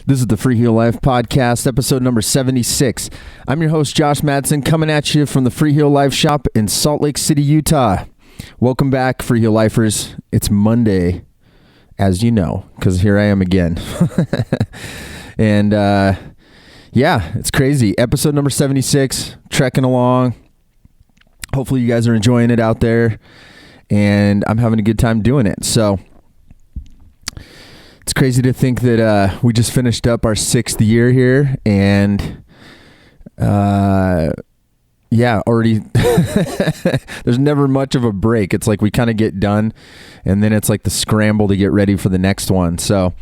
This is the Freeheel Life Podcast, episode number 76. I'm your host, Josh Madsen, coming at you from the Freeheel Life shop in Salt Lake City, Utah. Welcome back, Freeheel Lifers. It's Monday, as you know, because here I am again. And yeah, it's crazy. Episode number 76, trekking along. Hopefully you guys are enjoying it out there, and I'm having a good time doing it. So it's crazy to think that we just finished up our 6th year here, and yeah, already there's never much of a break. It's like we kind of get done, and then it's like the scramble to get ready for the next one. So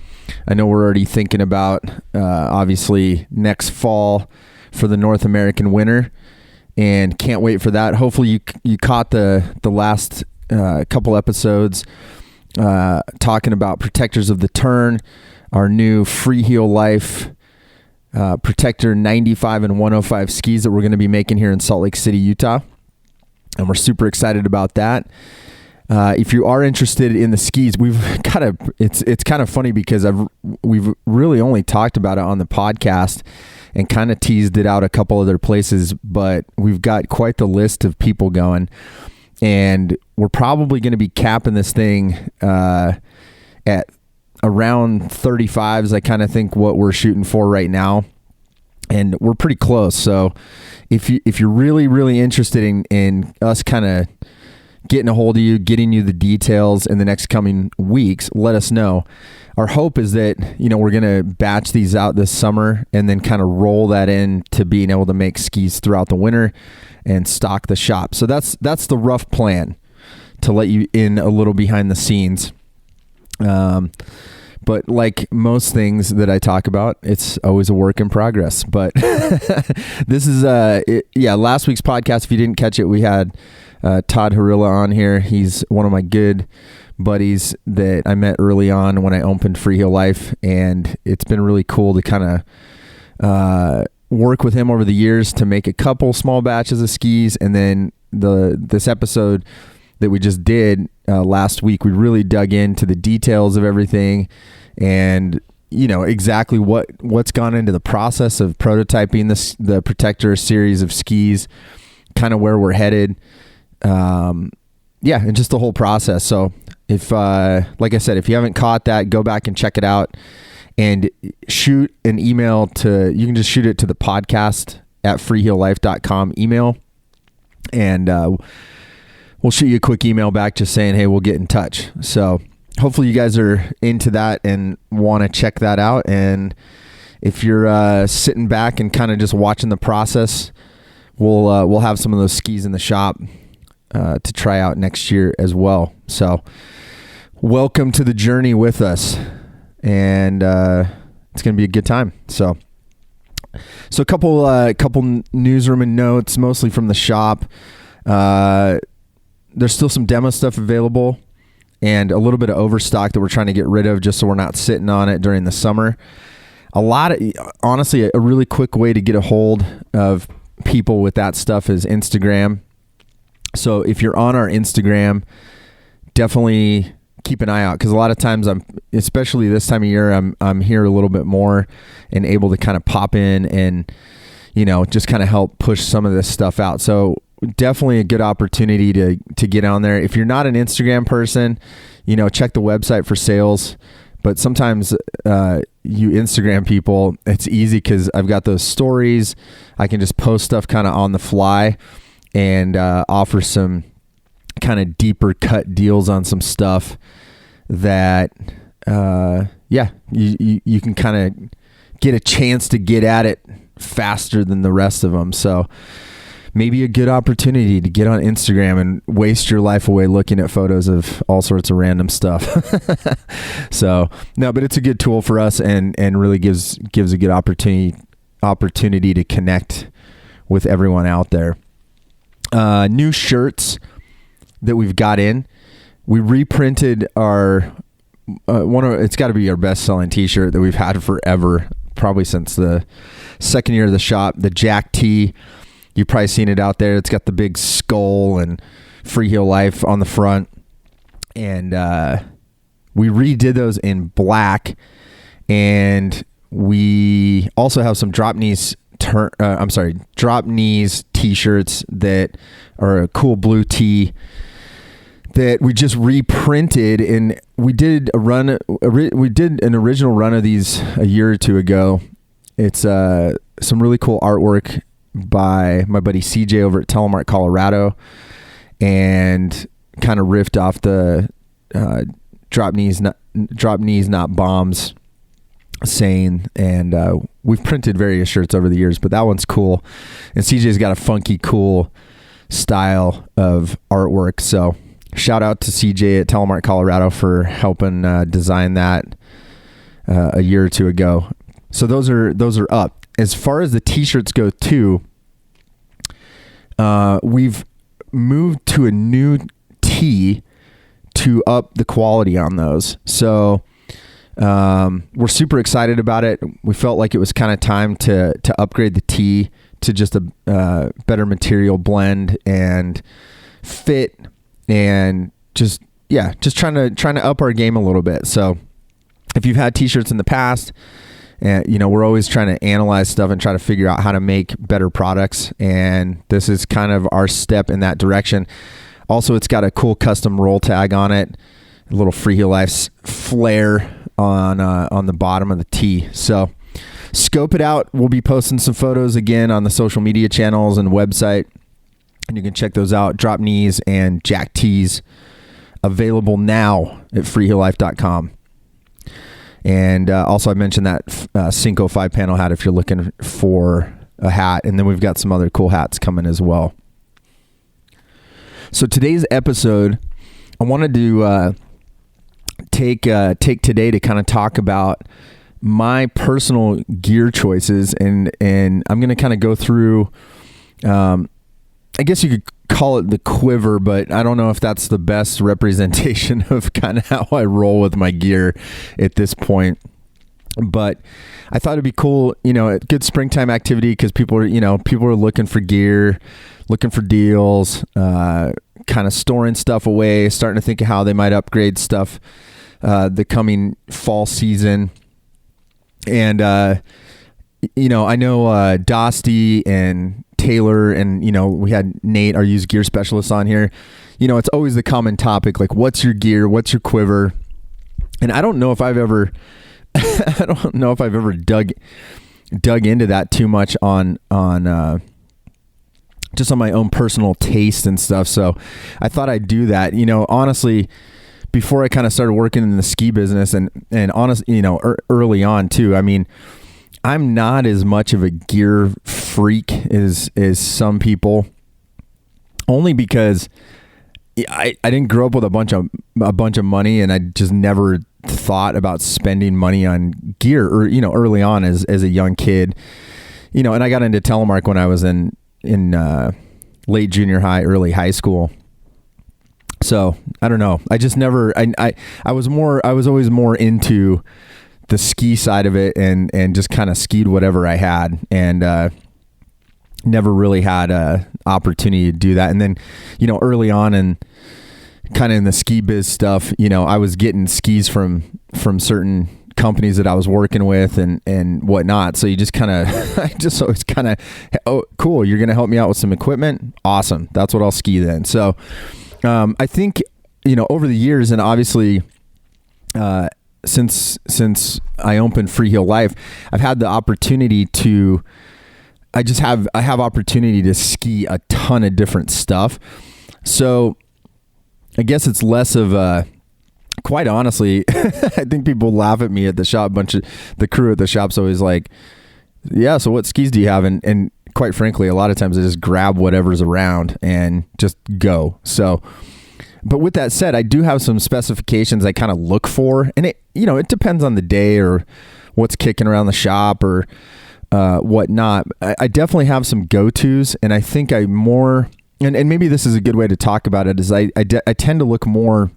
I know we're already thinking about obviously next fall for the North American winter, and can't wait for that. Hopefully you caught the last couple episodes talking about Protectors of the Turn, our new Freeheel Life Protector 95 and 105 skis that we're going to be making here in Salt Lake City, Utah. And we're super excited about that. If you are interested in the skis, it's kind of funny because we've really only talked about it on the podcast and kind of teased it out a couple other places, but we've got quite the list of people going. And we're probably going to be capping this thing at around 35s. I kind of think what we're shooting for right now, and we're pretty close. So if you're really interested in us kind of getting a hold of you, getting you the details in the next coming weeks, let us know. Our hope is that, we're going to batch these out this summer and then kind of roll that in to being able to make skis throughout the winter and stock the shop. So that's the rough plan, to let you in a little behind the scenes. But like most things that I talk about, it's always a work in progress. But this is, last week's podcast, if you didn't catch it, we had Todd Harilla on here. He's one of my good buddies that I met early on when I opened Freeheel Life, and it's been really cool to kind of work with him over the years to make a couple small batches of skis. And then this episode that we just did last week, we really dug into the details of everything and exactly what's gone into the process of prototyping the Protector series of skis, kind of where we're headed, and just the whole process. So if like I said, if you haven't caught that, go back and check it out, and shoot an email you can just shoot it to the podcast at freeheellife.com email, and we'll shoot you a quick email back just saying, hey, we'll get in touch. So hopefully you guys are into that and want to check that out. And if you're sitting back and kind of just watching the process, we'll have some of those skis in the shop to try out next year as well. So welcome to the journey with us, and it's going to be a good time. So a couple newsroom and notes, mostly from the shop. There's still some demo stuff available and a little bit of overstock that we're trying to get rid of just so we're not sitting on it during the summer. Honestly, a really quick way to get a hold of people with that stuff is Instagram. So if you're on our Instagram, definitely keep an eye out, because a lot of times especially this time of year, I'm here a little bit more and able to kind of pop in and, just kind of help push some of this stuff out. So definitely a good opportunity to get on there. If you're not an Instagram person, check the website for sales. But sometimes you Instagram people, it's easy because I've got those stories. I can just post stuff kind of on the fly and offer some kind of deeper cut deals on some stuff that, you can kind of get a chance to get at it faster than the rest of them. So maybe a good opportunity to get on Instagram and waste your life away looking at photos of all sorts of random stuff. So no, but it's a good tool for us, and really gives a good opportunity to connect with everyone out there. New shirts that we've got in. We reprinted our it's got to be our best selling t-shirt that we've had forever, probably since the second year of the shop, the Jack T. You've probably seen it out there. It's got the big skull and Freeheel Life on the front. And we redid those in black. And we also have some drop knees t-shirts that are a cool blue tee that we just reprinted, and we did an original run of these a year or two ago. It's some really cool artwork by my buddy CJ over at Telemark, Colorado, and kind of riffed off the drop knees not bombs saying, and we've printed various shirts over the years, but that one's cool, and CJ's got a funky cool style of artwork. So shout out to CJ at Telemark, Colorado for helping design that a year or two ago. So those are up. As far as the t-shirts go too, we've moved to a new tee to up the quality on those. So we're super excited about it. We felt like it was kind of time to upgrade the tee to just a better material blend and fit, and just trying to up our game a little bit. So if you've had t-shirts in the past, and we're always trying to analyze stuff and try to figure out how to make better products, and this is kind of our step in that direction. Also, it's got a cool custom roll tag on it, a little Freeheel Life flare on the bottom of the tee. So scope it out. We'll be posting some photos again on the social media channels and website, and you can check those out. Drop knees and jack tees available now at freeheellife.com. And also I mentioned that Cinco 5-panel hat if you're looking for a hat. And then we've got some other cool hats coming as well. So today's episode, I wanted to take today to kind of talk about my personal gear choices. And I'm going to kind of go through, I guess you could call it the quiver, but I don't know if that's the best representation of kind of how I roll with my gear at this point. But I thought it'd be cool, a good springtime activity, because people are looking for gear, looking for deals, kind of storing stuff away, starting to think of how they might upgrade stuff the coming fall season. And I know Dosty and Taylor and we had Nate, our used gear specialist, on here. It's always the common topic, like, what's your gear, what's your quiver? And I don't know if I've ever dug into that too much on just on my own personal taste and stuff. So I thought I'd do that. Honestly, before I kind of started working in the ski business, and honestly, early on too, I mean, I'm not as much of a gear freak as some people, only because I didn't grow up with a bunch of money, and I just never thought about spending money on gear, or early on as a young kid, and I got into Telemark when I was in late junior high, early high school. So I don't know. I just never. I was always more into the ski side of it, and just kind of skied whatever I had, and never really had a opportunity to do that. And then, early on and kind of in the ski biz stuff, I was getting skis from certain companies that I was working with and whatnot. So you just kind of, I just always kind of, oh, cool, you're going to help me out with some equipment? Awesome. That's what I'll ski then. So I think, over the years, and obviously, since I opened Freeheel Life, I've had the opportunity to, I have opportunity to ski a ton of different stuff. So I guess it's less of a, quite honestly, I think people laugh at me at the shop. The crew at the shop's always like, yeah, so what skis do you have? And quite frankly, a lot of times I just grab whatever's around and just go. So, but with that said, I do have some specifications I kind of look for, and it depends on the day or what's kicking around the shop or whatnot. I definitely have some go-tos, and I think and maybe this is a good way to talk about it, is I tend to look more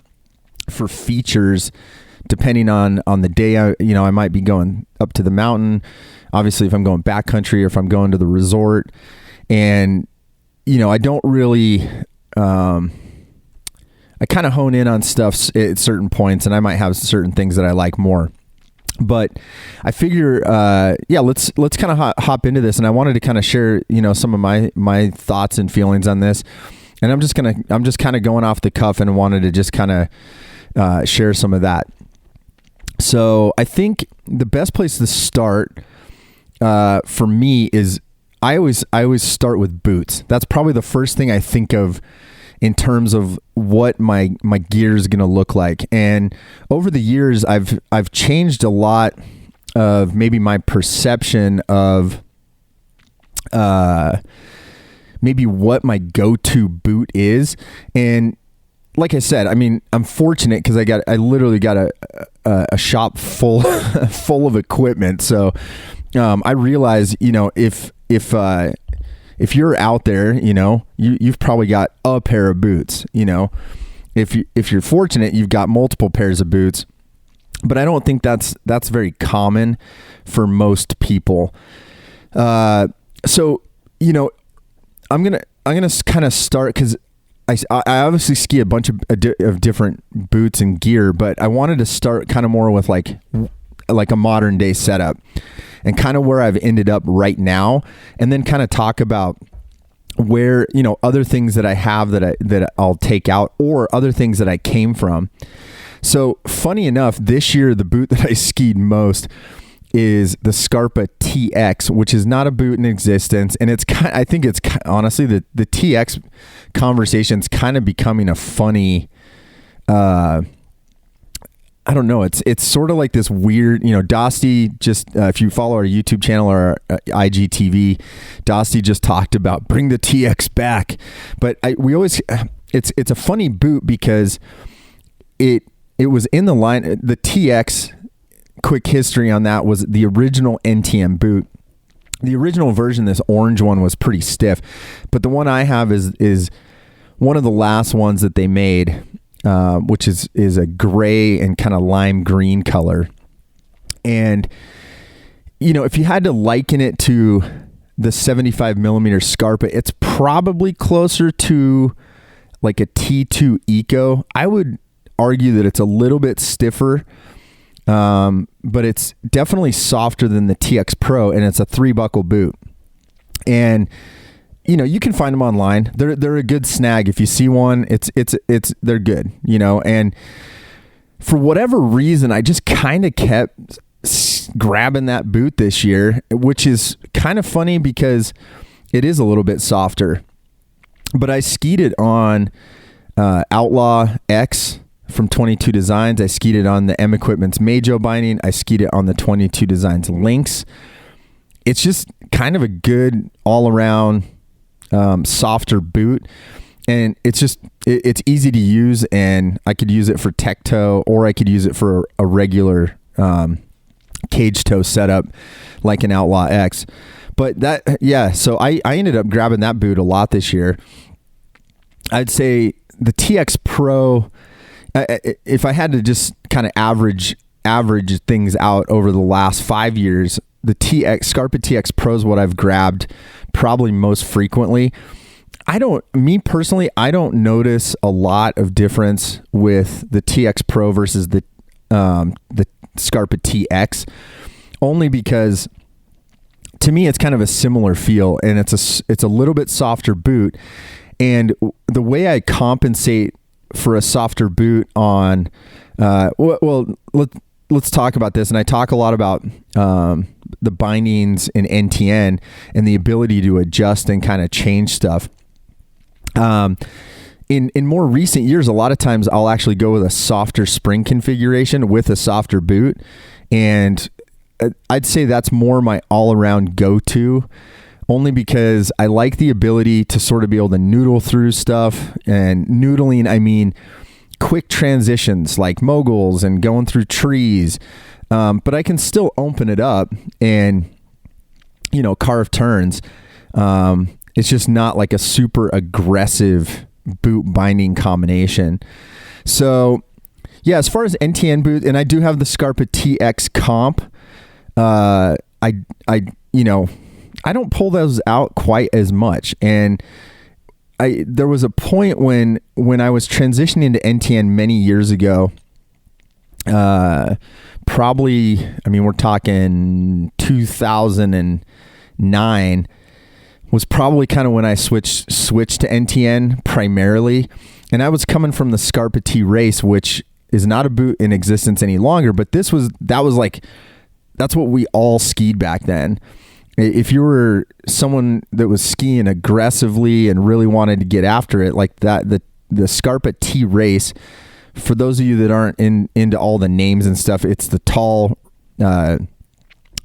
for features depending on the day. I might be going up to the mountain, obviously, if I'm going backcountry, or if I'm going to the resort, and I don't really I kind of hone in on stuff at certain points, and I might have certain things that I like more. But I figure, let's kind of hop into this, and I wanted to kind of share, some of my thoughts and feelings on this. And I'm just kind of going off the cuff and wanted to just kind of share some of that. So I think the best place to start for me is I always start with boots. That's probably the first thing I think of in terms of what my gear is going to look like. And over the years, I've changed a lot of maybe my perception of maybe what my go-to boot is. And like I said, I mean, I'm fortunate because I literally got a shop full full of equipment. So I realize, if you're out there, you've probably got a pair of boots. If you're fortunate, you've got multiple pairs of boots. But I don't think that's very common for most people. So I'm gonna kind of start because I obviously ski a bunch of different boots and gear, but I wanted to start kind of more with like a modern day setup and kind of where I've ended up right now, and then kind of talk about where, other things that I have that I'll take out, or other things that I came from. So funny enough, this year, the boot that I skied most is the Scarpa TX, which is not a boot in existence. And I think it's honestly the TX conversation's kind of becoming a funny, I don't know. It's sort of like this weird, Dosty just, if you follow our YouTube channel or our IGTV, Dosty just talked about bring the TX back. But it's a funny boot because it was in the line, the TX, quick history on that, was the original Ntn boot. The original version, this orange one, was pretty stiff, but the one I have is one of the last ones that they made, which is a gray and kind of lime green color. And, if you had to liken it to the 75 millimeter Scarpa, it's probably closer to like a T2 Eco. I would argue that it's a little bit stiffer, but it's definitely softer than the TX Pro, and it's a 3-buckle boot. And you can find them online. They're a good snag. If you see one, they're good, and for whatever reason, I just kind of kept grabbing that boot this year, which is kind of funny because it is a little bit softer. But I skied it on Outlaw X from 22 Designs. I skied it on the M Equipment's Majo binding. I skied it on the 22 Designs Lynx. It's just kind of a good all-around softer boot, and it's easy to use, and I could use it for tech toe, or I could use it for a regular cage toe setup like an Outlaw X. But so I ended up grabbing that boot a lot this year. I'd say the TX Pro, if I had to just kind of average things out over the last 5 years, the Scarpa TX Pro is what I've grabbed probably most frequently. Me personally, I don't notice a lot of difference with the TX Pro versus the Scarpa TX, only because to me it's kind of a similar feel, and it's a little bit softer boot. And the way I compensate for a softer boot on, let's talk about this. And I talk a lot about the bindings in NTN and the ability to adjust and kind of change stuff. In more recent years, a lot of times I'll actually go with a softer spring configuration with a softer boot. And I'd say that's more my all-around go-to, only because I like the ability to sort of be able to noodle through stuff. And noodling, I mean quick transitions like moguls and going through trees. But I can still open it up and, carve turns. It's just not like a super aggressive boot binding combination. So yeah, as far as NTN boot, and I do have the Scarpa TX comp, I don't pull those out quite as much. And there was a point when I was transitioning to NTN many years ago, probably, I mean, we're talking 2009 was probably kind of when I switched to NTN primarily. And I was coming from the Scarpa T Race, which is not a boot in existence any longer, but that's what we all skied back then. If you were someone that was skiing aggressively and really wanted to get after it like that, the Scarpa T Race, for those of you that aren't into all the names and stuff, it's the tall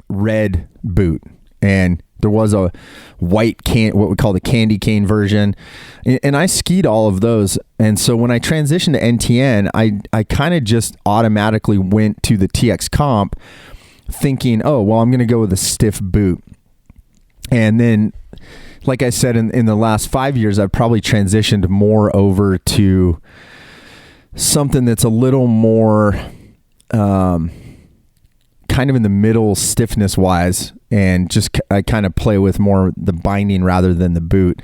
red boot. And there was a white what we call the candy cane version. And I skied all of those. And so when I transitioned to NTN, I kind of just automatically went to the TX Comp thinking, oh, well, I'm going to go with a stiff boot. And then, like I said, in the last 5 years, I've probably transitioned more over to something that's a little more kind of in the middle stiffness wise, and just I kind of play with more the binding rather than the boot.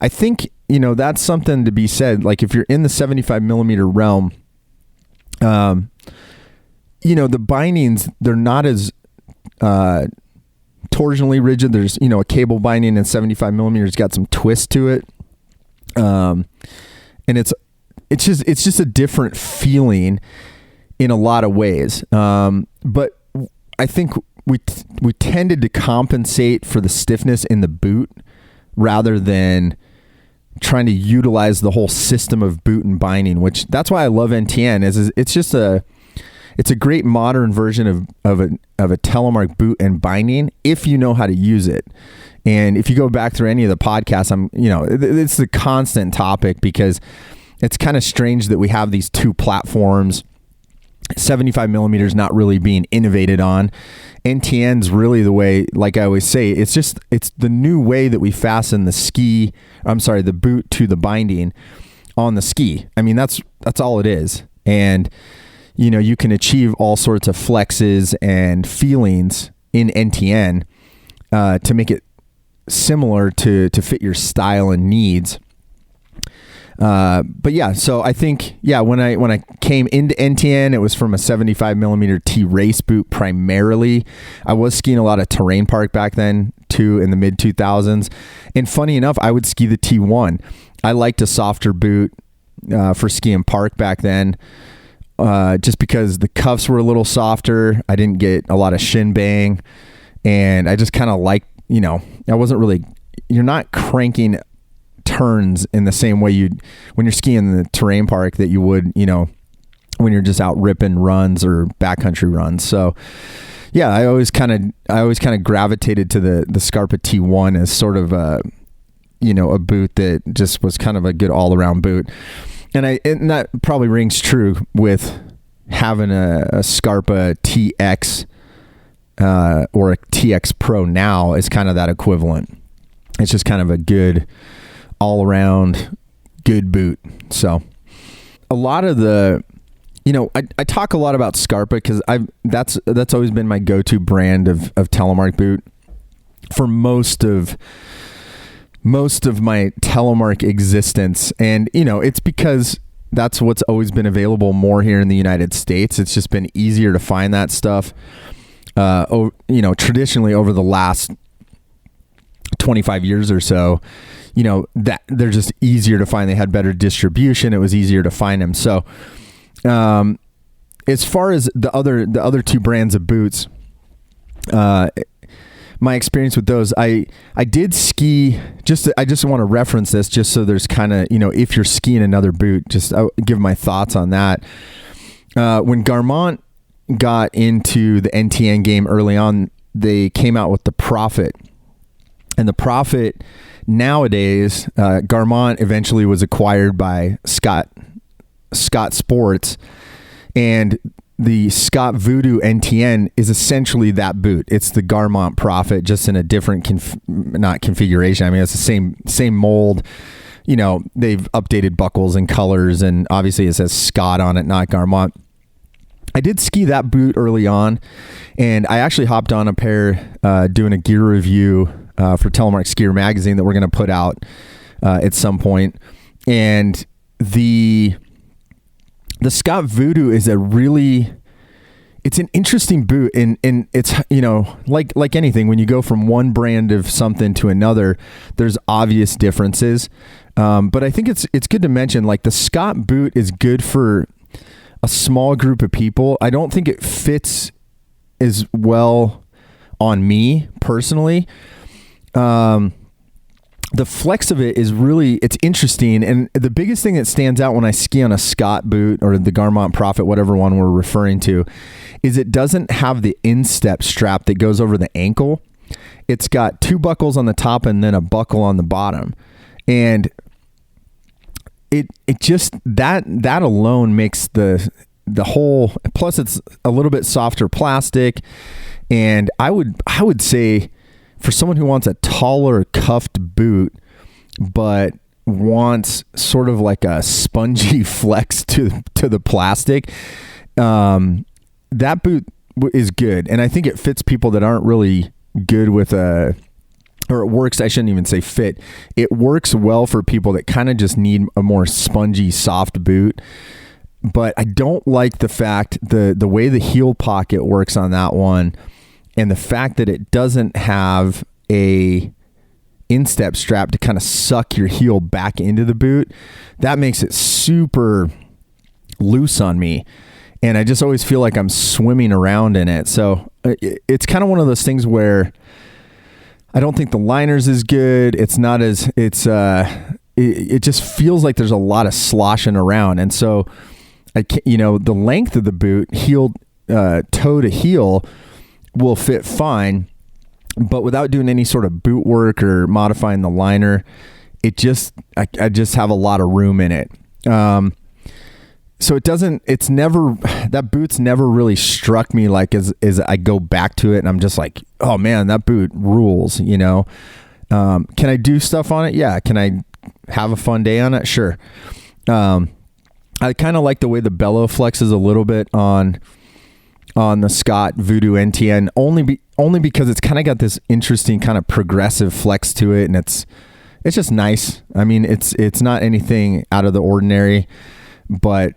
I think, that's something to be said. Like if you're in the 75 millimeter realm, the bindings, they're not as torsionally rigid. There's, a cable binding in 75 millimeters got some twist to it. And it's just a different feeling in a lot of ways. But I think we tended to compensate for the stiffness in the boot rather than trying to utilize the whole system of boot and binding, which that's why I love NTN is it's just it's a great modern version of a Telemark boot and binding if you know how to use it. And if you go back through any of the podcasts, it's the constant topic because it's kind of strange that we have these two platforms, 75 millimeters not really being innovated on. NTN's really the way, like I always say, it's the new way that we fasten the boot to the binding on the ski. I mean, that's all it is. And, you can achieve all sorts of flexes and feelings in NTN to make it similar to fit your style and needs. But yeah, so I think, when I came into NTN, it was from a 75 millimeter T race boot primarily. I was skiing a lot of terrain park back then too in the mid 2000s. And funny enough, I would ski the T1. I liked a softer boot, for skiing park back then. Just because the cuffs were a little softer. I didn't get a lot of shin bang, and I just kind of liked, I wasn't really, you're not cranking turns in the same way when you're skiing in the terrain park that you would, when you're just out ripping runs or backcountry runs. So yeah, I always kind of gravitated to the Scarpa T1 as sort of a boot that just was kind of a good all around boot. And that probably rings true with having a Scarpa TX or a TX Pro now is kind of that equivalent. It's just kind of a good all around good boot. So a lot of the, I talk a lot about Scarpa because that's always been my go-to brand of Telemark boot for most of my Telemark existence. And, it's because that's what's always been available more here in the United States. It's just been easier to find that stuff, traditionally over the last 25 years or so, that they're just easier to find. They had better distribution. It was easier to find them. So, as far as the other two brands of boots, my experience with those, I did ski. I just want to reference this just so there's kind of, if you're skiing another boot, just I'll give my thoughts on that. When Garmont got into the NTN game early on, they came out with the Prophet. And the Prophet nowadays, Garmont eventually was acquired by Scott Sports, and the Scott Voodoo NTN is essentially that boot. It's the Garmont Prophet, just in a different not configuration. I mean, it's the same mold. They've updated buckles and colors, and obviously it says Scott on it, not Garmont. I did ski that boot early on, and I actually hopped on a pair doing a gear review for Telemark Skier magazine that we're going to put out at some point. And the Scott Voodoo is it's an interesting boot, and it's, like anything, when you go from one brand of something to another, there's obvious differences. But I think it's good to mention, like, the Scott boot is good for a small group of people. I don't think it fits as well on me personally. The flex of it is really, it's interesting. And the biggest thing that stands out when I ski on a Scott boot or the Garmont Prophet, whatever one we're referring to, is it doesn't have the instep strap that goes over the ankle. It's got 2 buckles on the top and then a buckle on the bottom. And it just, that alone makes the whole, plus it's a little bit softer plastic. And I would say, for someone who wants a taller cuffed boot, but wants sort of like a spongy flex to the plastic, that boot is good. And I think it fits people that aren't really good with or it works, I shouldn't even say fit. It works well for people that kind of just need a more spongy, soft boot. But I don't like the fact, the way the heel pocket works on that one, and the fact that it doesn't have a instep strap to kind of suck your heel back into the boot. That makes it super loose on me. And I just always feel like I'm swimming around in it. So it's kind of one of those things where I don't think the liner's as good. It's not as, it just feels like there's a lot of sloshing around. And so the length of the boot, toe to heel, will fit fine, but without doing any sort of boot work or modifying the liner, I just have a lot of room in it. So that boot's never really struck me like as I go back to it and I'm just like, oh man, that boot rules, Can I do stuff on it? Yeah. Can I have a fun day on it? Sure. I kind of like the way the bellow flexes a little bit on the Scott Voodoo NTN, only because it's kind of got this interesting kind of progressive flex to it, and it's just nice. I mean, it's not anything out of the ordinary, but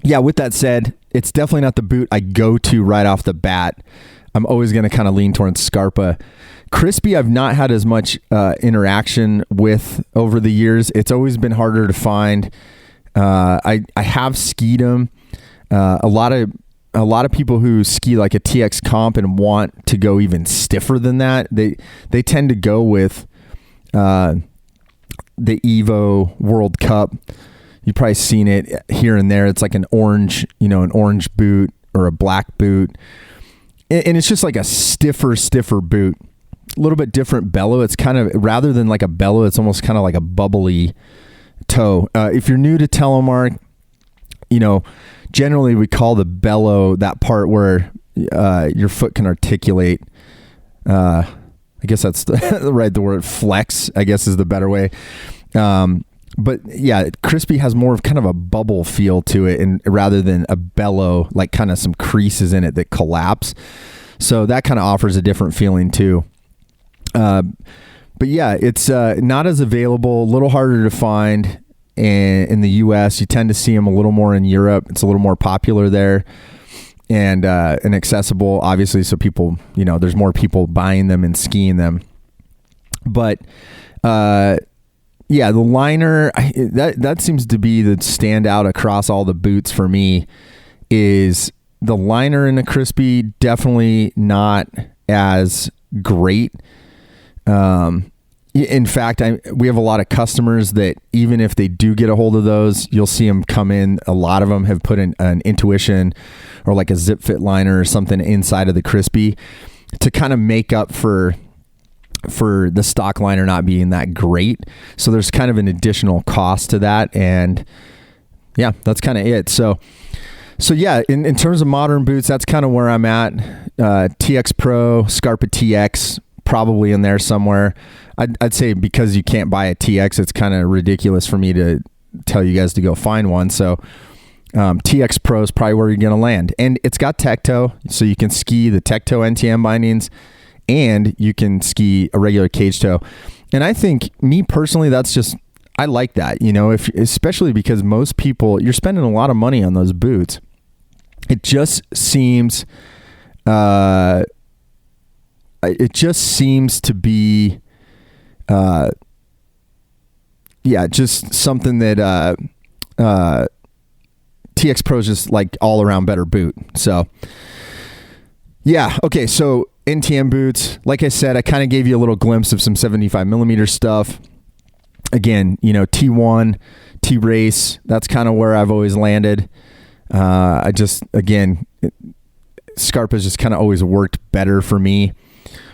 yeah, with that said, it's definitely not the boot I go to right off the bat. I'm always going to kind of lean towards Scarpa. Crispy, I've not had as much interaction with over the years. It's always been harder to find. I have skied them. A lot of people who ski like a TX comp and want to go even stiffer than that, they tend to go with the Evo World Cup. You've probably seen it here and there. It's like an orange boot or a black boot. And it's just like a stiffer boot. A little bit different bellow. It's kind of, rather than like a bellow, it's almost kind of like a bubbly toe. If you're new to Telemark, generally we call the bellow that part where your foot can articulate. I guess that's the word flex, I guess, is the better way. But yeah, Crispy has more of kind of a bubble feel to it, and rather than a bellow, like kind of some creases in it that collapse. So that kind of offers a different feeling too. But yeah, it's not as available, a little harder to find in the US. You tend to see them a little more in Europe. It's a little more popular there and accessible, obviously. So people, there's more people buying them and skiing them. But yeah, the liner, that seems to be the standout across all the boots for me. Is the liner in a Crispy definitely not as great. In fact, we have a lot of customers that even if they do get a hold of those, you'll see them come in. A lot of them have put in an Intuition or like a zip fit liner or something inside of the Crispy to kind of make up for the stock liner not being that great. So there's kind of an additional cost to that. And yeah, that's kind of it. So yeah, in terms of modern boots, that's kind of where I'm at. TX Pro, Scarpa TX, probably in there somewhere. I'd say because you can't buy a TX, it's kind of ridiculous for me to tell you guys to go find one. So TX Pro is probably where you're going to land. And it's got tech toe, so you can ski the tech toe NTN bindings, and you can ski a regular cage toe. And I think, me personally, I like that, especially because most people, you're spending a lot of money on those boots. it just seems to be just something that TX Pro is just like all around better boot. So yeah, okay, so Ntn Boots, like I said, I kind of gave you a little glimpse of some 75 millimeter stuff. Again, T1, T-Race, that's kind of where I've always landed. Scarpa's just kind of always worked better for me.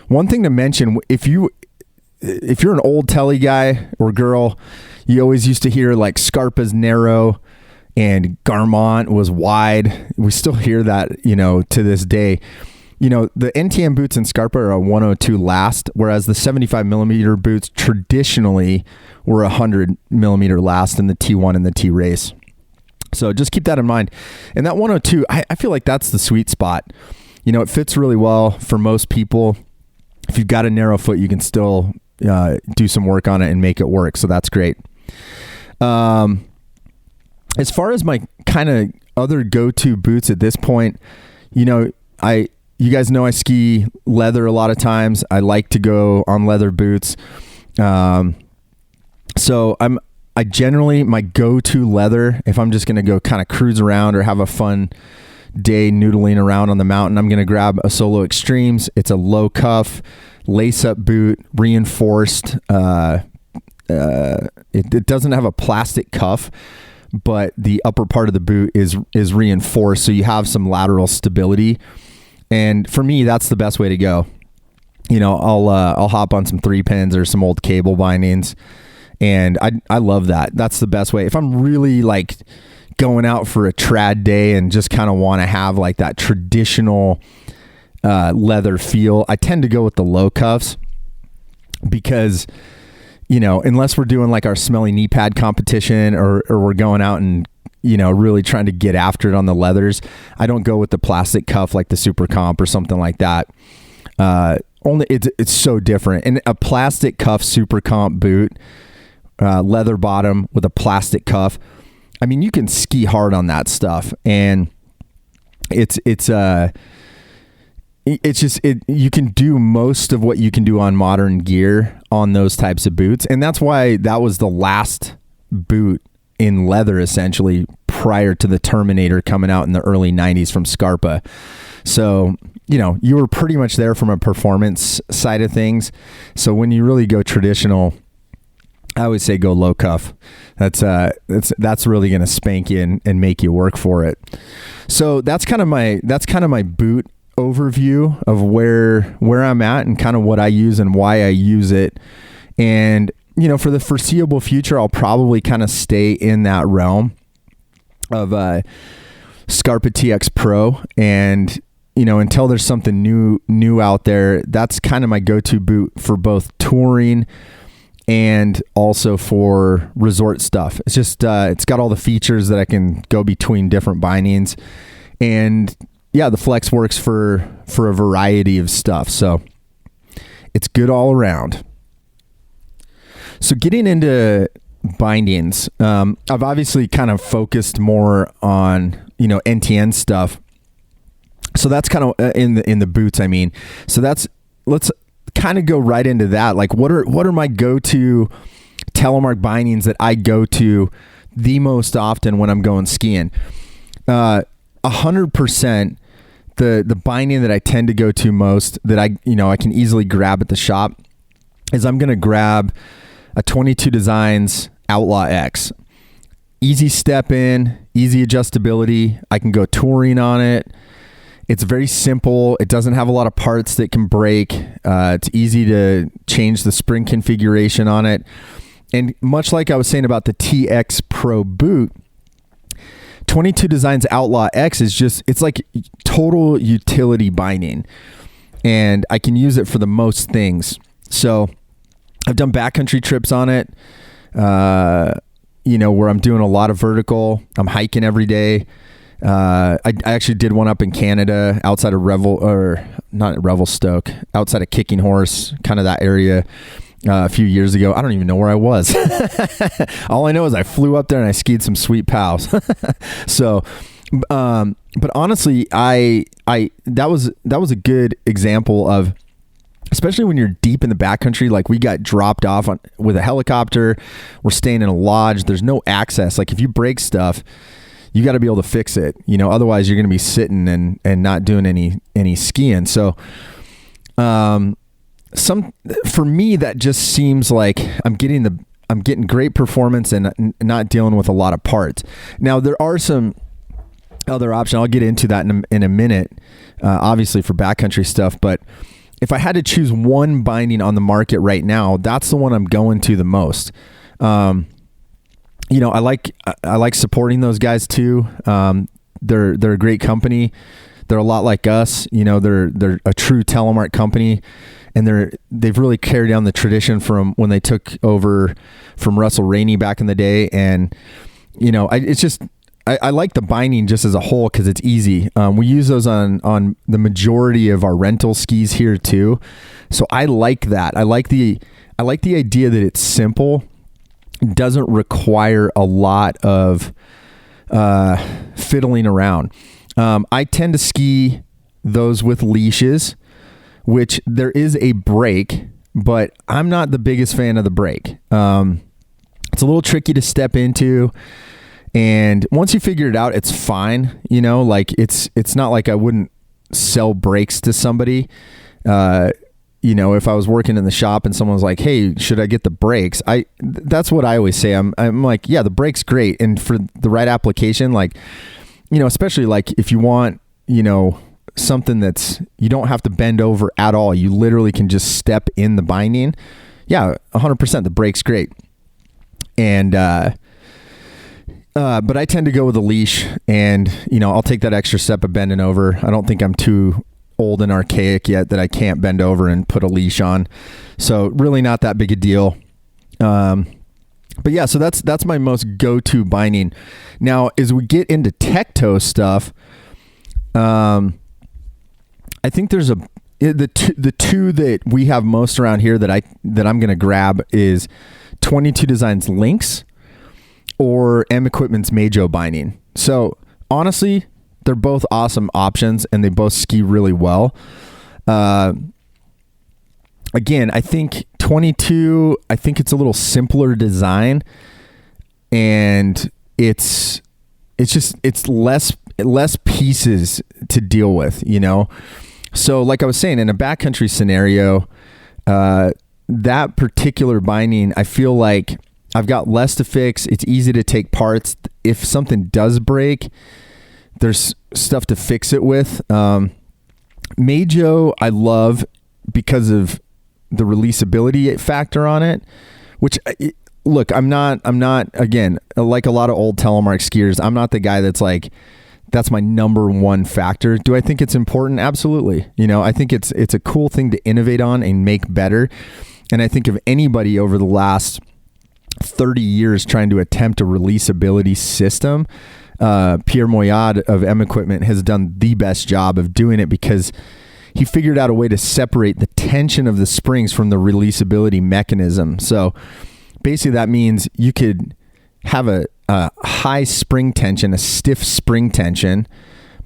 One thing to mention, if you're an old Tele guy or girl, you always used to hear like Scarpa's narrow and Garmont was wide. We still hear that, to this day. The Ntn Boots and Scarpa are a 102 last, whereas the 75 millimeter boots traditionally were 100 millimeter last in the T1 and the T-Race. So just keep that in mind. And that 102, I feel like that's the sweet spot. It fits really well for most people. If you've got a narrow foot, you can still do some work on it and make it work. So that's great. As far as my kind of other go-to boots at this point, you guys know I ski leather a lot of times. I like to go on leather boots. So I generally, my go-to leather, if I'm just going to go kind of cruise around or have a fun day noodling around on the mountain, I'm going to grab a Solo Extremes. It's a low cuff, lace-up boot, reinforced. It doesn't have a plastic cuff, but the upper part of the boot is reinforced, so you have some lateral stability. And for me, that's the best way to go. I'll hop on some 3-pins or some old cable bindings, and I love that. That's the best way. If I'm really like going out for a trad day and just kind of want to have like that traditional leather feel, I tend to go with the low cuffs because, unless we're doing like our smelly knee pad competition or we're going out and really trying to get after it on the leathers, I don't go with the plastic cuff like the Super Comp or something like that. Only it's so different. And a plastic cuff Super Comp boot, leather bottom with a plastic cuff, I mean, you can ski hard on that stuff, and you can do most of what you can do on modern gear on those types of boots. And that's why that was the last boot in leather essentially prior to the Terminator coming out in the early 90s from Scarpa. So, you were pretty much there from a performance side of things. So when you really go traditional, I always say go low cuff. That's really going to spank you and make you work for it. So that's kind of my boot overview of where I'm at and kind of what I use and why I use it. And for the foreseeable future, I'll probably kind of stay in that realm of Scarpa TX Pro, and until there's something new out there, that's kind of my go-to boot for both touring and also for resort stuff. It's just it's got all the features that I can go between different bindings, and yeah, the Flex works for a variety of stuff. So it's good all around. So getting into bindings, I've obviously kind of focused more on, NTN stuff. So that's kind of in the boots, I mean. So let's kind of go right into that. Like what are my go-to Telemark bindings that I go to the most often when I'm going skiing? 100%. The binding that I tend to go to most that I can easily grab at the shop is I'm going to grab a 22 Designs Outlaw X. Easy step in, easy adjustability. I can go touring on it. It's very simple. It doesn't have a lot of parts that can break. It's easy to change the spring configuration on it. And much like I was saying about the TX Pro boot, 22 Designs Outlaw X it's like total utility binding, and I can use it for the most things. So I've done backcountry trips on it, where I'm doing a lot of vertical. I'm hiking every day. I actually did one up in Canada outside of Revelstoke, outside of Kicking Horse, kind of that area. A few years ago. I don't even know where I was. All I know is I flew up there and I skied some sweet pals. So But honestly, that was a good example of, especially when you're deep in the backcountry, like we got dropped off with a helicopter, we're staying in a lodge, there's no access. Like if you break stuff, you got to be able to fix it, otherwise you're going to be sitting and not doing any skiing. So, for me, that just seems like I'm getting great performance and not dealing with a lot of parts. Now there are some other options. I'll get into that in a minute, obviously for backcountry stuff, but if I had to choose one binding on the market right now, that's the one I'm going to the most. I like supporting those guys too. They're a great company. They're a lot like us. They're a true Telemark company, and they've really carried on the tradition from when they took over from Russell Rainey back in the day. And I like the binding just as a whole because it's easy. We use those on the majority of our rental skis here too. So I like that. I like the idea that it's simple. It doesn't require a lot of fiddling around. I tend to ski those with leashes, which there is a brake, but I'm not the biggest fan of the brake. It's a little tricky to step into. And once you figure it out, it's fine. Like it's not like I wouldn't sell brakes to somebody. If I was working in the shop and someone was like, "Hey, should I get the brakes?" That's what I always say. I'm like, yeah, the brake's great. And for the right application, like, especially like if you want, something that's, you don't have to bend over at all. You literally can just step in the binding. Yeah, 100%. The brake's great. And, but I tend to go with a leash, and, I'll take that extra step of bending over. I don't think I'm too old and archaic yet that I can't bend over and put a leash on. So really not that big a deal. But yeah, so that's my most go-to binding. Now, as we get into tech toe stuff, I think there's the two that we have most around here that I'm going to grab is 22 Designs Lynx or M Equipment's Majo binding. So honestly, they're both awesome options and they both ski really well. Again, I think 22, it's a little simpler design, and it's less pieces to deal with, So like I was saying, in a backcountry scenario, that particular binding, I feel like I've got less to fix. It's easy to take parts. If something does break, there's stuff to fix it with. Majo, I love because of the releasability factor on it, which look, I'm not, again, like a lot of old Telemark skiers, I'm not the guy that's like, that's my number one factor. Do I think it's important? Absolutely. I think it's a cool thing to innovate on and make better. And I think of anybody over the last 30 years trying to attempt a releasability system, Pierre Moyad of M Equipment has done the best job of doing it because he figured out a way to separate the tension of the springs from the releasability mechanism. So basically that means you could have a high spring tension, a stiff spring tension,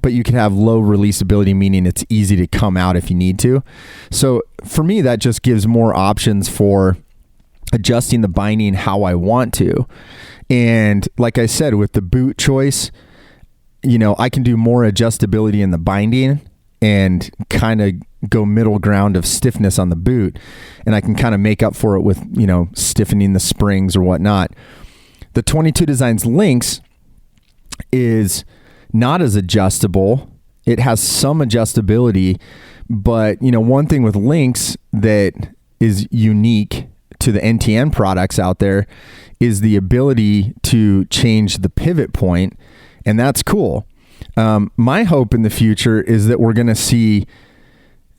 but you can have low releasability, meaning it's easy to come out if you need to. So for me, that just gives more options for adjusting the binding how I want to. And like I said, with the boot choice, I can do more adjustability in the binding and kind of go middle ground of stiffness on the boot. And I can kind of make up for it with, stiffening the springs or whatnot. The 22 Designs Lynx is not as adjustable. It has some adjustability, but one thing with Lynx that is unique to the NTN products out there is the ability to change the pivot point, and that's cool. My hope in the future is that we're going to see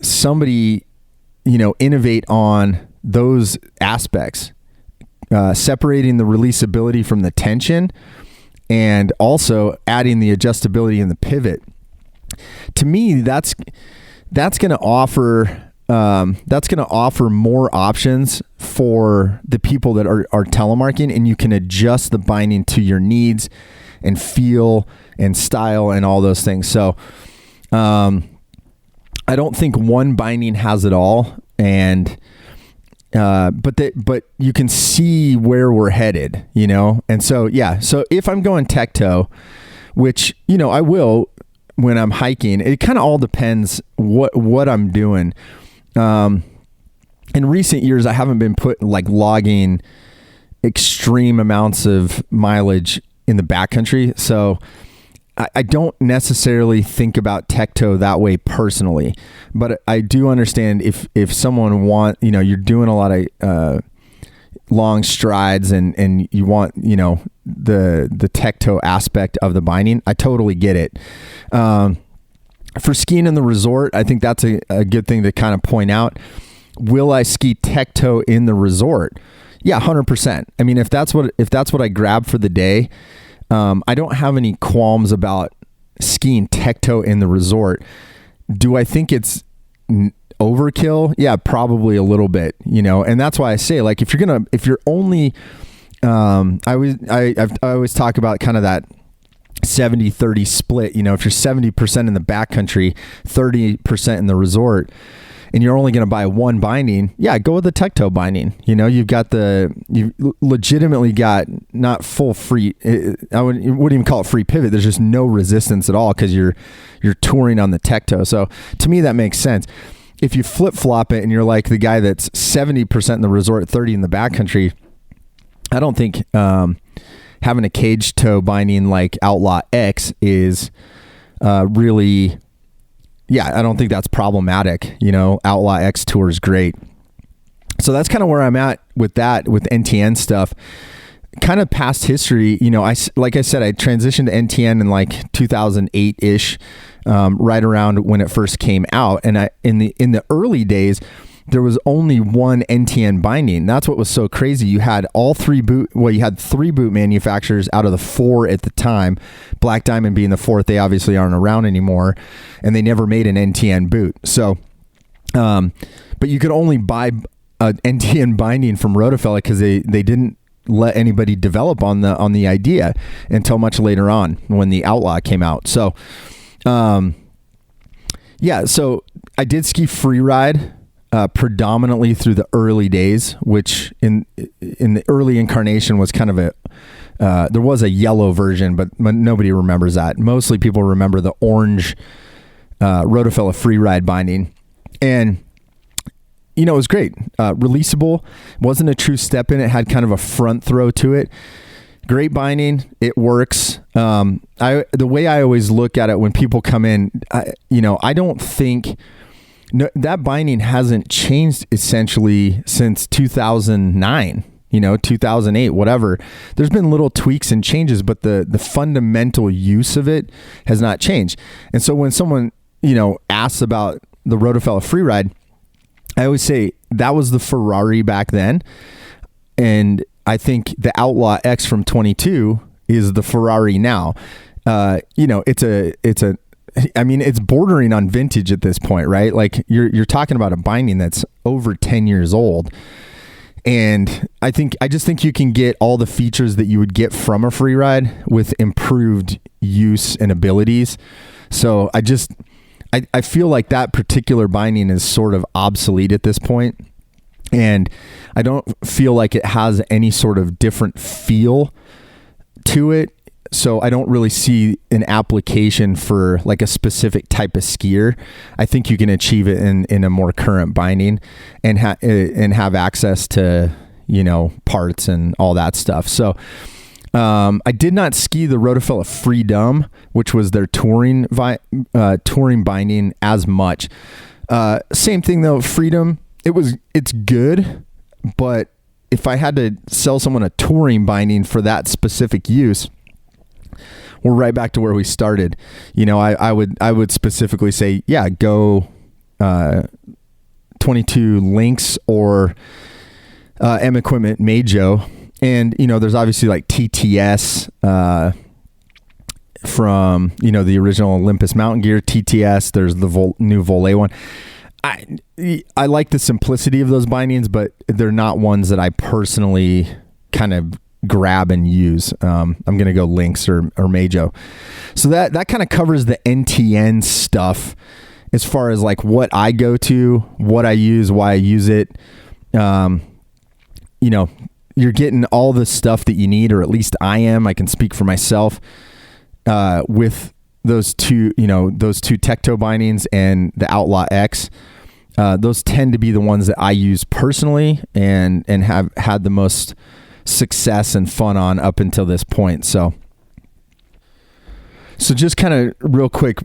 somebody, innovate on those aspects, separating the releasability from the tension and also adding the adjustability in the pivot. To me, that's going to offer more options for the people that are telemarking, and you can adjust the binding to your needs and feel and style and all those things. So I don't think one binding has it all, and but you can see where we're headed, you know? And so, yeah, so if I'm going tech toe, which, you know, I will when I'm hiking, it kind of all depends what I'm doing. In recent years, I haven't been logging extreme amounts of mileage in the backcountry. So I don't necessarily think about tech toe that way personally, but I do understand if someone you're doing a lot of long strides and you want, you know, the tech toe aspect of the binding, I totally get it. For skiing in the resort, I think that's a good thing to kind of point out. Will I ski tech toe in the resort? Yeah, 100%. I mean, if that's what I grab for the day, I don't have any qualms about skiing tech toe in the resort. Do I think it's overkill? Yeah, probably a little bit, you know, and that's why I say, like, if you're only, I always talk about kind of that 70-30 split, you know, if you're 70% in the backcountry, 30% in the resort, and you're only going to buy one binding, yeah, go with the tech toe binding. You know, you've legitimately got not full free. I wouldn't even call it free pivot. There's just no resistance at all because you're touring on the tech toe. So to me, that makes sense. If you flip flop it and you're like the guy that's 70% in the resort, 30 in the backcountry, I don't think having a cage toe binding like Outlaw X is really. Yeah, I don't think that's problematic. You know, Outlaw X Tour is great. So that's kind of where I'm at with that, with NTN stuff. Kind of past history, you know, like I said, I transitioned to NTN in like 2008-ish, right around when it first came out. And in the early days, there was only one NTN binding. That's what was so crazy. You had three boot manufacturers out of the four at the time, Black Diamond being the fourth. They obviously aren't around anymore, and they never made an NTN boot. So, but you could only buy an NTN binding from Rotofella because they didn't let anybody develop on the idea until much later on when the Outlaw came out. So, yeah, so I did ski free ride. Predominantly through the early days, which in the early incarnation was kind of there was a yellow version, but nobody remembers that. Mostly people remember the orange Rotofella free ride binding. And, you know, it was great. Releasable. Wasn't a true step in. It had kind of a front throw to it. Great binding. It works. The way I always look at it when people come in, I don't think... No, that binding hasn't changed essentially since 2009, 2008, whatever. There's been little tweaks and changes, but the fundamental use of it has not changed. And so when someone, asks about the Rotofella Freeride, I always say that was the Ferrari back then. And I think the Outlaw X from 22 is the Ferrari now. It's bordering on vintage at this point, right? Like you're talking about a binding that's over 10 years old. And I just think you can get all the features that you would get from a free ride with improved use and abilities. So I feel like that particular binding is sort of obsolete at this point. And I don't feel like it has any sort of different feel to it. So I don't really see an application for like a specific type of skier. I think you can achieve it in a more current binding and have access to, parts and all that stuff. So I did not ski the Rotofella Freedom, which was their touring binding as much. Same thing though, Freedom, it's good, but if I had to sell someone a touring binding for that specific use, we're right back to where we started. I would specifically say, yeah, go 22 Lynx or M Equipment Majo. And, there's obviously like TTS from, the original Olympus Mountain Gear, TTS. There's the new Volet one. I like the simplicity of those bindings, but they're not ones that I personally kind of grab and use. I'm going to go Lynx or Majo. So that kind of covers the NTN stuff as far as like what I go to, what I use, why I use it. You know, you're getting all the stuff that you need, or at least I am. I can speak for myself with those two tech toe bindings and the Outlaw X. Those tend to be the ones that I use personally and have had the most success and fun on up until this point. So just kind of real quick,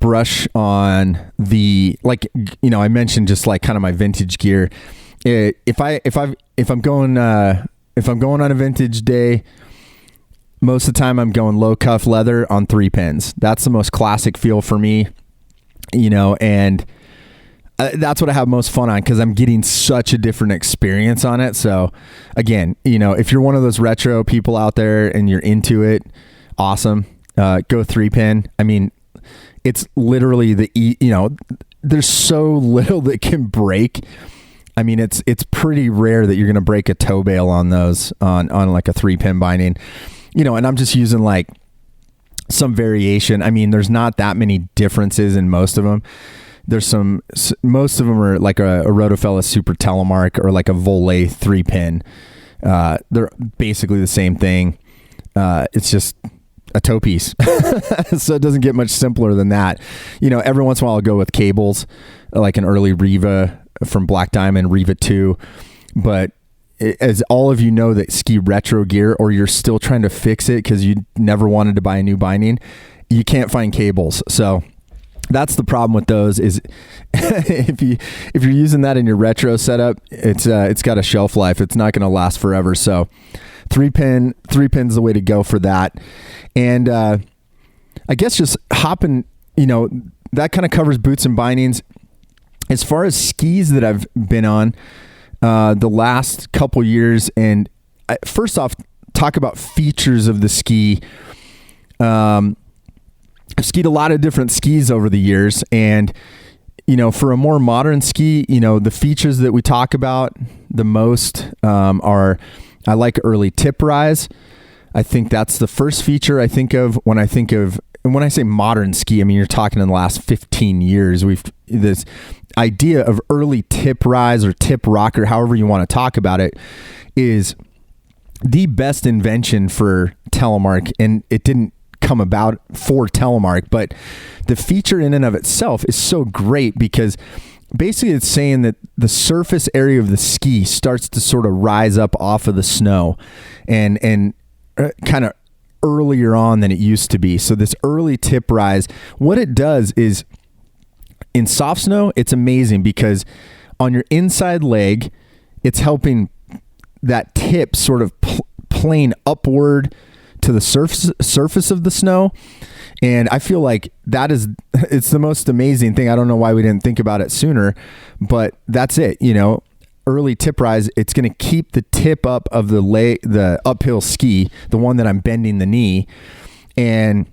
brush on the, like, you know, I mentioned just like kind of my vintage gear. If I'm going on a vintage day, most of the time I'm going low cuff leather on 3 pins. That's the most classic feel for me, you know, and that's what I have most fun on because I'm getting such a different experience on it. So again, you know, if you're one of those retro people out there and you're into it, awesome. Go 3 pin. I mean, it's literally you know, there's so little that can break. I mean, it's pretty rare that you're going to break a toe bail on those on like a 3 pin binding, you know, and I'm just using like some variation. I mean, there's not that many differences in most of them. Most of them are like a Rotofella Super Telemark or like a Volet 3 pin. They're basically the same thing. It's just a toe piece. So it doesn't get much simpler than that. You know, every once in a while I'll go with cables, like an early Riva from Black Diamond, Riva 2. But as all of you know that ski retro gear, or you're still trying to fix it because you never wanted to buy a new binding, you can't find cables. So that's the problem with those is if you're using that in your retro setup, it's got a shelf life. It's not going to last forever. So 3 pin's the way to go for that. And I guess just hopping, you know, that kind of covers boots and bindings. As far as skis that I've been on the last couple years, and first off, talk about features of the ski. I've skied a lot of different skis over the years, and you know, for a more modern ski, you know, the features that we talk about the most are, I like early tip rise. I think that's the first feature I think of when I say modern ski, I mean, you're talking in the last 15 years. This idea of early tip rise or tip rocker, however you want to talk about it, is the best invention for Telemark, and it didn't come about for Telemark, but the feature in and of itself is so great because basically it's saying that the surface area of the ski starts to sort of rise up off of the snow and kind of earlier on than it used to be. So this early tip rise, what it does is in soft snow, it's amazing because on your inside leg, it's helping that tip sort of plane upward to the surface of the snow. And I feel like it's the most amazing thing. I don't know why we didn't think about it sooner, but that's it. You know, early tip rise, it's going to keep the tip up of the uphill ski, the one that I'm bending the knee. And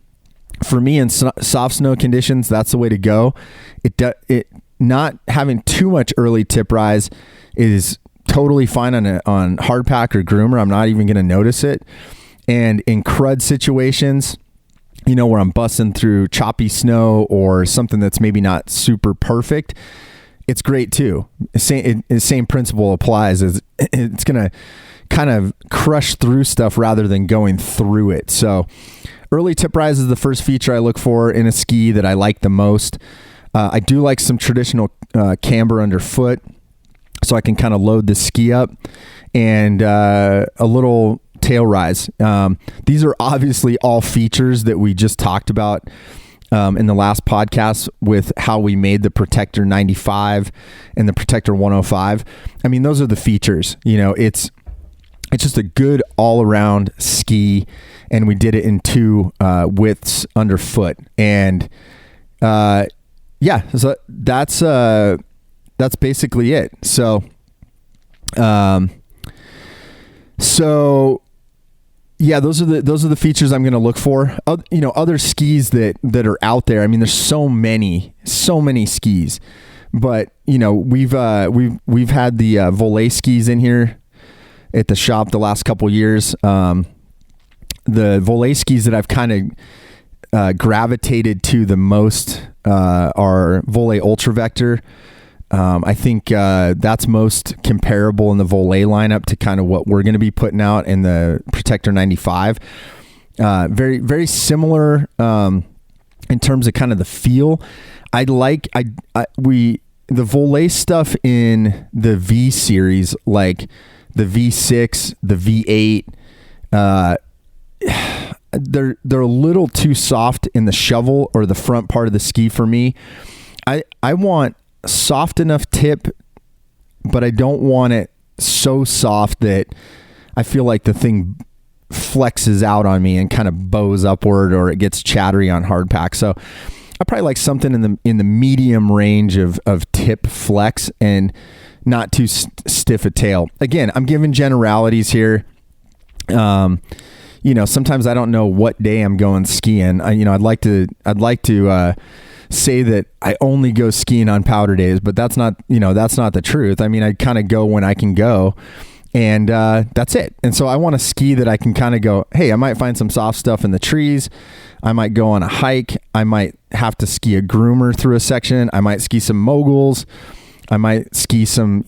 for me in soft snow conditions, that's the way to go. It not having too much early tip rise is totally fine on hard pack or groomer. I'm not even going to notice it. And in crud situations, you know, where I'm busting through choppy snow or something that's maybe not super perfect, it's great too. Same principle applies. It's going to kind of crush through stuff rather than going through it. So early tip rise is the first feature I look for in a ski that I like the most. I do like some traditional camber underfoot, so I can kind of load the ski up, and a little tail rise. These are obviously all features that we just talked about in the last podcast with how we made the Protector 95 and the Protector 105. I mean, those are the features. You know, it's just a good all-around ski, and we did it in 2 widths underfoot. And yeah, so that's basically it. So yeah, those are the features I'm going to look for. You know, other skis that are out there. I mean, there's so many skis, but you know, we've had the Volet skis in here, at the shop the last couple years. The Volet skis that I've kind of gravitated to the most are Volet Ultra Vector. I think that's most comparable in the Volet lineup to kind of what we're going to be putting out in the Protector 95. Very, very similar in terms of kind of the feel. The Volet stuff in the V series, like the V6, the V8, they're a little too soft in the shovel or the front part of the ski for me. I want soft enough tip, but I don't want it so soft that I feel like the thing flexes out on me and kind of bows upward, or it gets chattery on hard pack. So I probably like something in the medium range of tip flex and not too stiff a tail. Again, I'm giving generalities here. Sometimes I don't know what day I'm going skiing. I'd like to say that I only go skiing on powder days, but that's not the truth. I mean, I kind of go when I can go, and that's it. And so I want a ski that I can kind of go, hey, I might find some soft stuff in the trees. I might go on a hike. I might have to ski a groomer through a section. I might ski some moguls. I might ski some,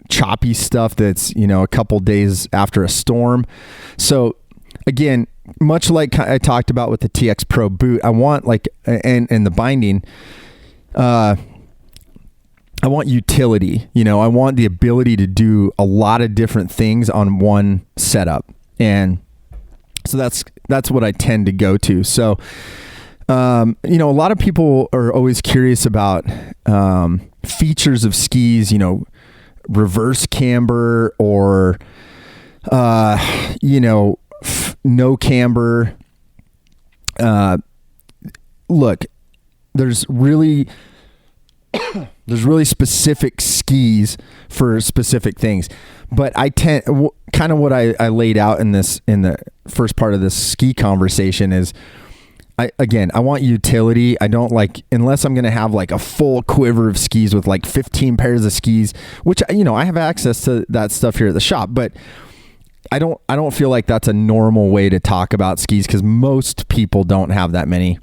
choppy stuff that's, a couple days after a storm. So again, much like I talked about with the TX Pro boot, I want and the binding, I want utility. I want the ability to do a lot of different things on one setup. And so that's what I tend to go to. So, a lot of people are always curious about features of skis, reverse camber or, no camber. Look, there's really specific skis for specific things, but I tend kind of what I laid out in the first part of this ski conversation is I want utility. I don't unless I'm going to have like a full quiver of skis with like 15 pairs of skis, which, I have access to that stuff here at the shop, but I don't feel like that's a normal way to talk about skis, because most people don't have that many.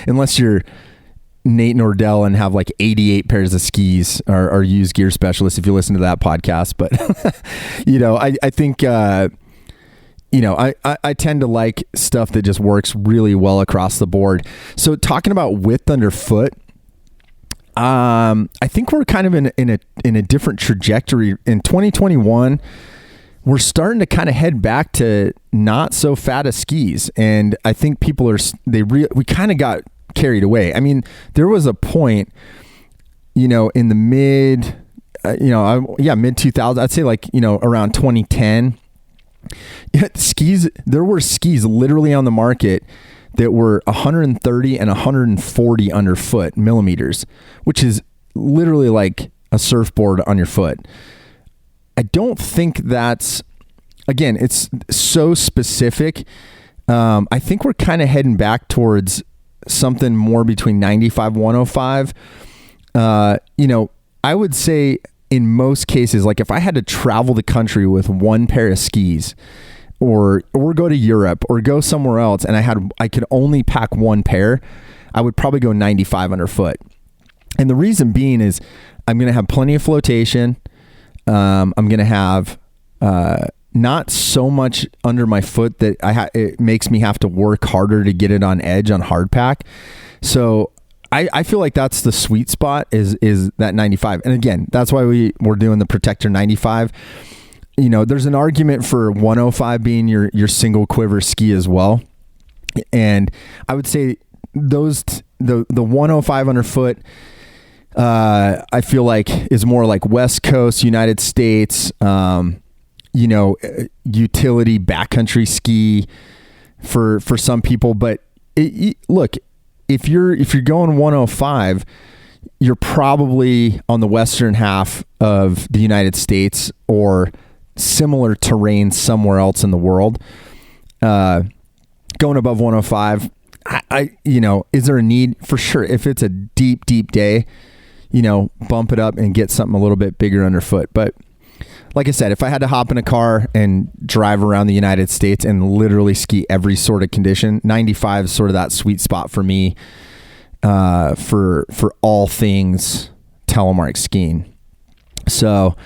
Unless you're Nate Nordell and have like 88 pairs of skis or used gear specialist, if you listen to that podcast. But, I think, I tend to like stuff that just works really well across the board. So talking about width underfoot, I think we're kind of in a different trajectory in 2021. We're starting to kind of head back to not so fat of skis, and I think people we kind of got carried away. I mean, there was a point, in the mid 2000s, I'd say around 2010. Skis, there were skis literally on the market that were 130 and 140 underfoot millimeters, which is literally like a surfboard on your foot. I don't think that's, again, it's so specific. I think we're kind of heading back towards something more between 95, 105. I would say in most cases, like if I had to travel the country with one pair of skis, or go to Europe or go somewhere else, and I could only pack one pair, I would probably go 95 underfoot. And the reason being is I'm going to have plenty of flotation. I'm going to have not so much under my foot that it makes me have to work harder to get it on edge on hard pack. So I feel like that's the sweet spot is that 95. And again, that's why we're doing the Protector 95. There's an argument for 105 being your single quiver ski as well. And I would say the 105 underfoot, I feel like is more like West Coast United States, utility backcountry ski for some people. But look, if you're going 105, you're probably on the western half of the United States or similar terrain somewhere else in the world. Going above 105, is there a need? For sure. If it's a deep day, bump it up and get something a little bit bigger underfoot. But like I said, if I had to hop in a car and drive around the United States and literally ski every sort of condition, 95 is sort of that sweet spot for me, for all things Telemark skiing. So,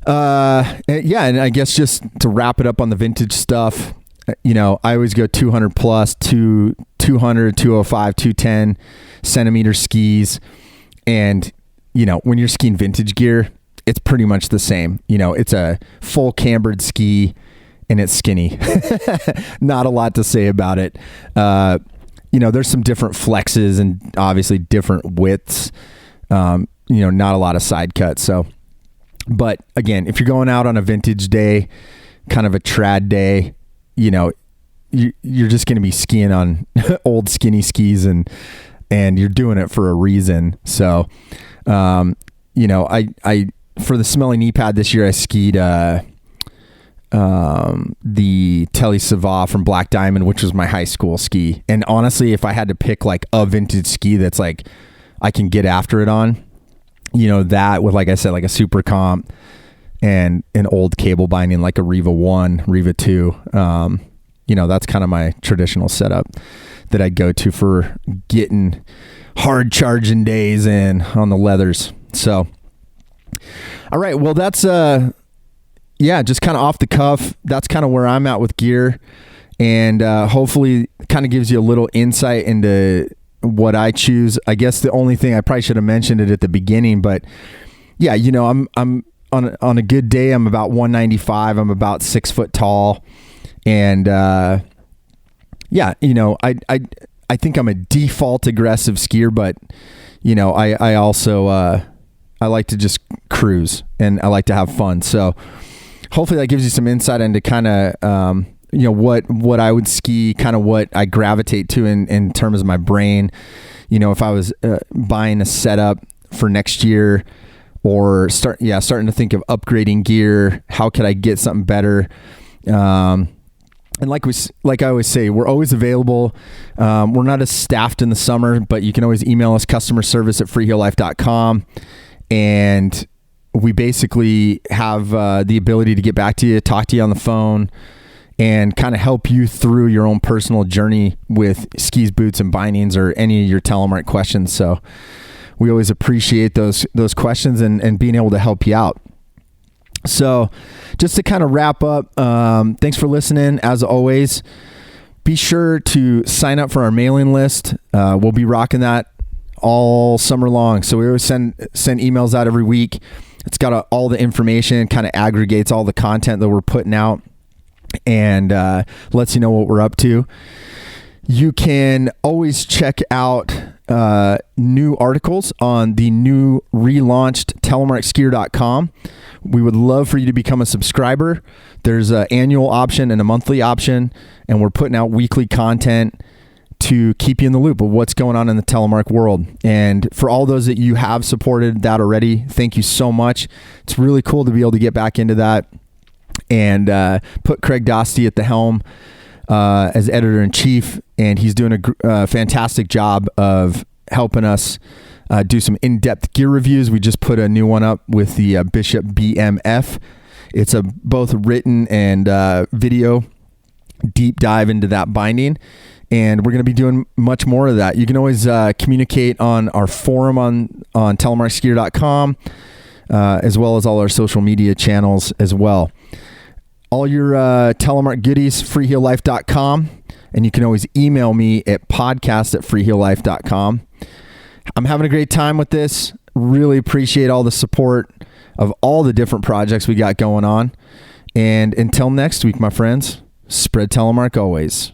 yeah, and I guess just to wrap it up on the vintage stuff, I always go 200 plus, 200, 205, 210 centimeter skis. And, when you're skiing vintage gear, it's pretty much the same. It's a full cambered ski and it's skinny. Not a lot to say about it. There's some different flexes and obviously different widths. Not a lot of side cuts. So, but again, if you're going out on a vintage day, kind of a trad day, you're just going to be skiing on old skinny skis and you're doing it for a reason. So, I for the smelly knee pad this year, I skied the Tele Sava from Black Diamond, which was my high school ski. And honestly, if I had to pick like a vintage ski that's like I can get after it on, that with, like I said, like a super comp and an old cable binding like a Riva 1, Riva 2, that's kind of my traditional setup that I'd go to for getting hard charging days in on the leathers. So, all right. Well, that's, just kind of off the cuff. That's kind of where I'm at with gear, and hopefully kind of gives you a little insight into what I choose. I guess the only thing I probably should have mentioned it at the beginning, but yeah, I'm on a good day, I'm about 195. I'm about 6 foot tall. And, I think I'm a default aggressive skier, but I also, I like to just cruise and I like to have fun. So hopefully that gives you some insight into kind of, what I would ski, kind of what I gravitate to in terms of my brain. If I was buying a setup for next year or starting to think of upgrading gear, how could I get something better? And like I always say, we're always available. We're not as staffed in the summer, but you can always email us, customer service at freeheellife.com. And we basically have the ability to get back to you, talk to you on the phone, and kind of help you through your own personal journey with skis, boots, and bindings, or any of your Telemark questions. So we always appreciate those questions and being able to help you out. So just to kind of wrap up, thanks for listening. As always, be sure to sign up for our mailing list. We'll be rocking that all summer long. So we always send emails out every week. It's got all the information, kind of aggregates all the content that we're putting out, and lets you know what we're up to. You can always check out new articles on the new relaunched telemarkgear.com. We would love for you to become a subscriber. There's an annual option and a monthly option, and we're putting out weekly content to keep you in the loop of what's going on in the telemark world. And for all those that you have supported that already, thank you so much. It's really cool to be able to get back into that and put Craig Dostie at the helm as editor-in-chief, and he's doing a fantastic job of helping us do some in-depth gear reviews. We just put a new one up with the Bishop BMF. It's a both written and video deep dive into that binding, and we're going to be doing much more of that. You can always communicate on our forum on telemarkgear.com, as well as all our social media channels as well. All your Telemark goodies, freeheellife.com, and you can always email me at podcast@freeheellife.com. I'm having a great time with this. Really appreciate all the support of all the different projects we got going on. And until next week, my friends, spread Telemark always.